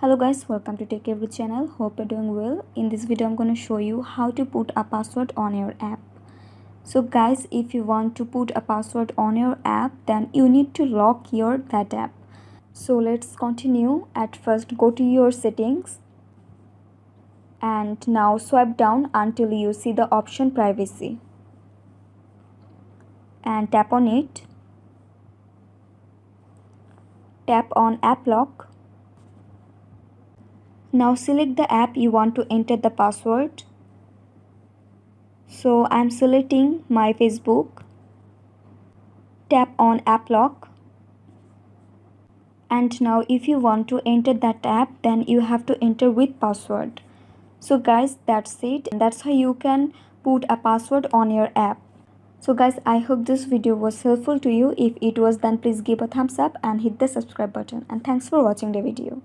Hello guys, welcome to Techavro channel. Hope you're doing well. In this video I'm going to show you how to put a password on your app. So guys, if you want to put a password on your app, then you need to lock that app. So let's continue. At first go to your settings and now swipe down until you see the option privacy and tap on it. Tap on app lock. Now select the app you want to enter the password. So I'm selecting my Facebook. Tap on app lock. And now if you want to enter that app, then you have to enter with password. So guys, that's it. That's how you can put a password on your app. So guys, I hope this video was helpful to you. If it was, then please give a thumbs up and hit the subscribe button. And thanks for watching the video.